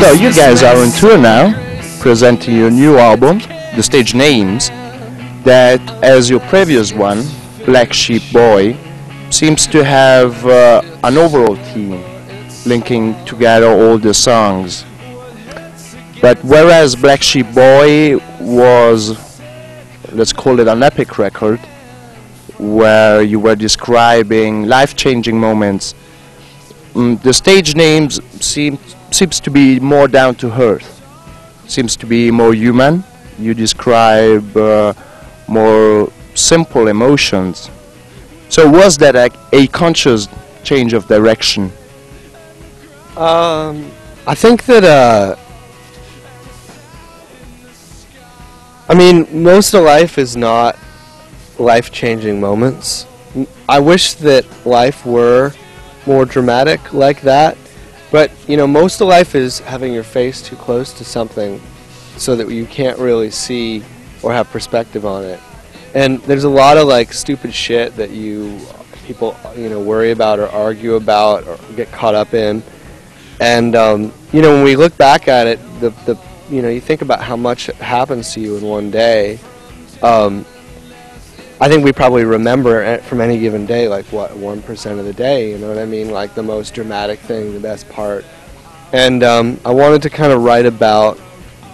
So you guys are on tour now, presenting your new album, The Stage Names, that, as your previous one, Black Sheep Boy, seems to have an overall theme, linking together all the songs. But whereas Black Sheep Boy was, let's call it an epic record, where you were describing life-changing moments, the Stage Names seems to be more down to earth, seems to be more human. You describe more simple emotions. So was that a conscious change of direction? I think that I mean, most of life is not life-changing moments. I wish that life were more dramatic like that, but you know, most of life is having your face too close to something so that you can't really see or have perspective on it. And there's a lot of like stupid shit that people worry about or argue about or get caught up in. And you know, when we look back at it, you think about how much happens to you in one day. I think we probably remember from any given day, like, what, 1% of the day, you know what I mean? Like, the most dramatic thing, the best part. And I wanted to kind of write about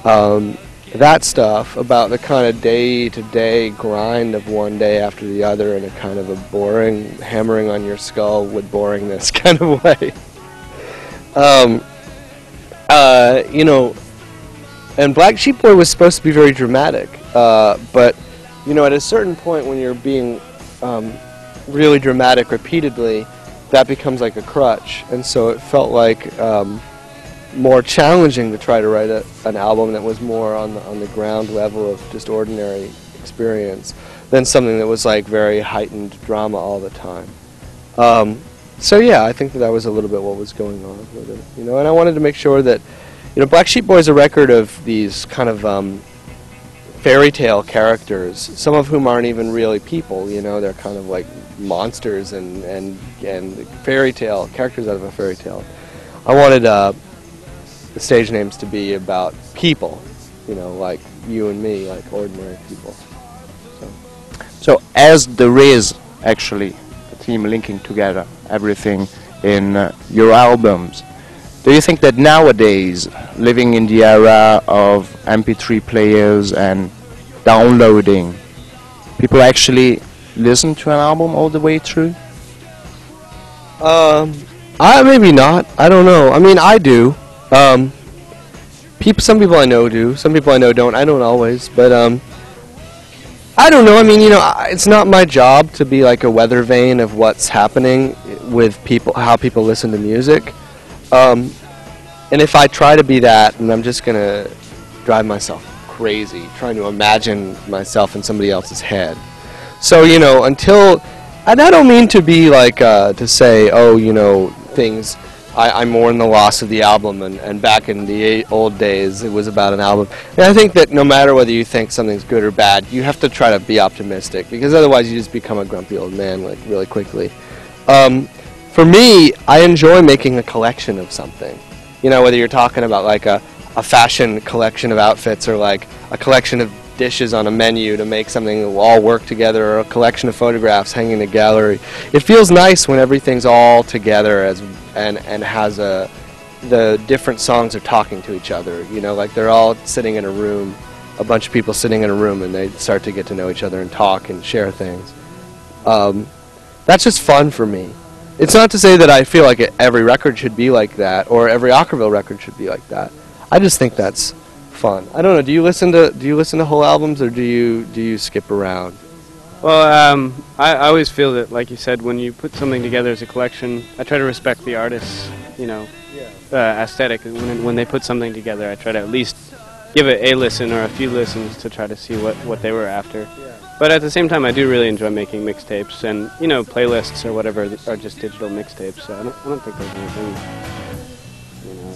that stuff, about the kind of day-to-day grind of one day after the other in a kind of a boring, hammering on your skull with boringness kind of way. You know, and Black Sheep Boy was supposed to be very dramatic, but you know, at a certain point when you're being really dramatic repeatedly, that becomes like a crutch. And so it felt like more challenging to try to write an album that was more on the ground level of just ordinary experience than something that was like very heightened drama all the time. So yeah, I think that was a little bit what was going on with it. You know, and I wanted to make sure that, you know, Black Sheep Boy is a record of these kind of fairy tale characters, some of whom aren't even really people, you know, they're kind of like monsters and fairy tale characters out of a fairy tale. I wanted the stage names to be about people, you know, like you and me, like ordinary people. So as there is actually a theme linking together everything in your albums, do you think that nowadays, living in the era of MP3 players and downloading, people actually listen to an album all the way through? Maybe not. I don't know. I mean, I do. Some people I know do. Some people I know don't. I don't always. But I don't know. I mean, you know, it's not my job to be like a weather vane of what's happening with people, how people listen to music. And if I try to be that, then I'm just going to drive myself crazy, trying to imagine myself in somebody else's head. So, you know, and I don't mean to be like, to say, oh, you know, things, I mourn the loss of the album, and back in the old days, it was about an album. And I think that no matter whether you think something's good or bad, you have to try to be optimistic, because otherwise you just become a grumpy old man, like, really quickly. For me, I enjoy making a collection of something. You know, whether you're talking about like a fashion collection of outfits or like a collection of dishes on a menu to make something that will all work together, or a collection of photographs hanging in a gallery. It feels nice when everything's all together and has the different songs are talking to each other. You know, like they're all sitting in a room, a bunch of people sitting in a room, and they start to get to know each other and talk and share things. That's just fun for me. It's not to say that I feel like every record should be like that, or every Okkervil record should be like that. I just think that's fun. I don't know. Do you listen to whole albums, or do you skip around? Well, I always feel that, like you said, when you put something together as a collection, I try to respect the artist's, you know, aesthetic. When they put something together, I try to at least give it a listen or a few listens to try to see what they were after. Yeah. But at the same time, I do really enjoy making mixtapes, and you know, playlists or whatever are just digital mixtapes. So I don't think there's anything, you know,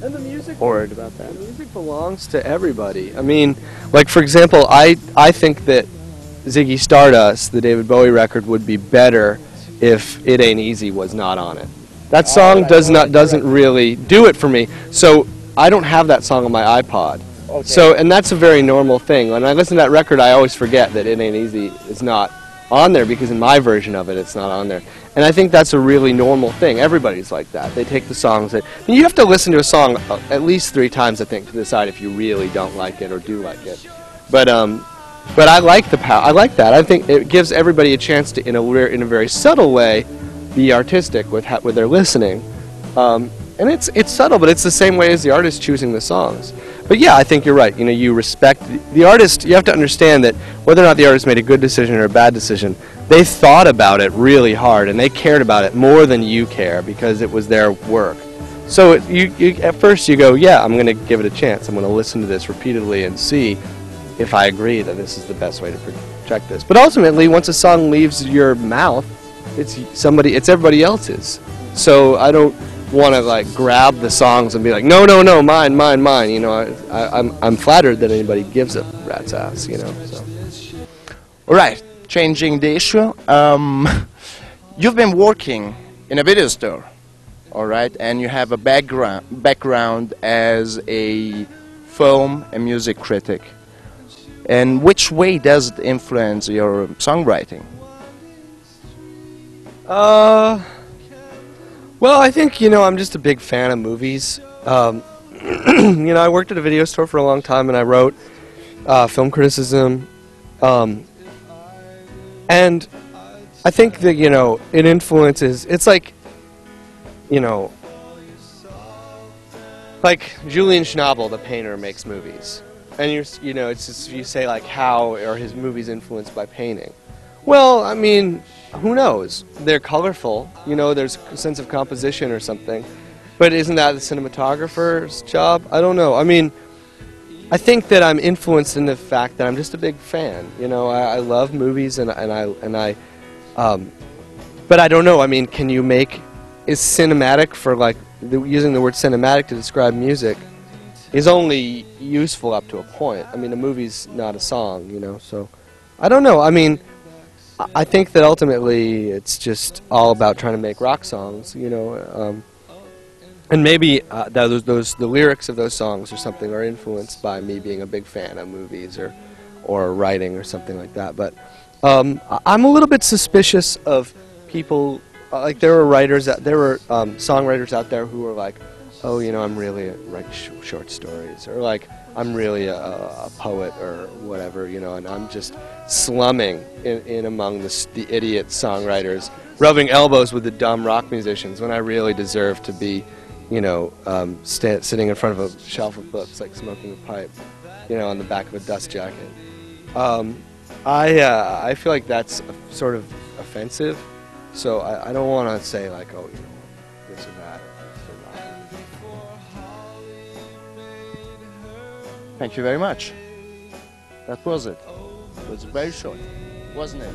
and the music horrid about that. The music belongs to everybody. I mean, like for example, I think that Ziggy Stardust, the David Bowie record, would be better if It Ain't Easy was not on it. That song doesn't really do it for me. So I don't have that song on my iPod. Okay. So, and that's a very normal thing. When I listen to that record, I always forget that It Ain't Easy is not on there, because in my version of it, it's not on there. And I think that's a really normal thing. Everybody's like that. They take the songs that... I mean, you have to listen to a song at least 3 times, I think, to decide if you really don't like it or do like it. But I like I like that. I think it gives everybody a chance to, in a very subtle way, be artistic with their listening. And it's subtle, but it's the same way as the artist choosing the songs. But yeah, I think you're right. You know, you respect the artist. You have to understand that whether or not the artist made a good decision or a bad decision, they thought about it really hard, and they cared about it more than you care, because it was their work. So at first you go, yeah, I'm going to give it a chance. I'm going to listen to this repeatedly and see if I agree that this is the best way to project this. But ultimately, once a song leaves your mouth, it's everybody else's. So I don't want to like grab the songs and be like, no, mine, mine. You know, I'm flattered that anybody gives a rat's ass. You know. So. All right, changing the issue. You've been working in a video store, all right, and you have a background as a film and music critic. And which way does it influence your songwriting? Well, I think, you know, I'm just a big fan of movies. You know, I worked at a video store for a long time, and I wrote film criticism. And I think that, you know, it influences, it's like, you know, like Julian Schnabel, the painter, makes movies. And you know, it's just, you say like, how are his movies influenced by painting? Well, I mean, who knows? They're colorful, you know, there's a sense of composition or something. But isn't that the cinematographer's job? I don't know. I mean, I think that I'm influenced in the fact that I'm just a big fan. You know, I love movies, but I don't know. I mean, can you is cinematic for like using the word cinematic to describe music is only useful up to a point. I mean, a movie's not a song, you know. So I don't know. I mean, I think that ultimately it's just all about trying to make rock songs, you know. And maybe the lyrics of those songs or something are influenced by me being a big fan of movies or writing or something like that. But I'm a little bit suspicious of people. Like there were songwriters out there who were like, oh, you know, I'm really writing short stories, or like I'm really a poet or whatever, you know, and I'm just slumming in among the idiot songwriters, rubbing elbows with the dumb rock musicians when I really deserve to be, you know, sitting in front of a shelf of books, like smoking a pipe, you know, on the back of a dust jacket. I feel like that's sort of offensive, so I don't want to say like, oh, you know, this or that. Thank you very much. That was it. It was very short, wasn't it?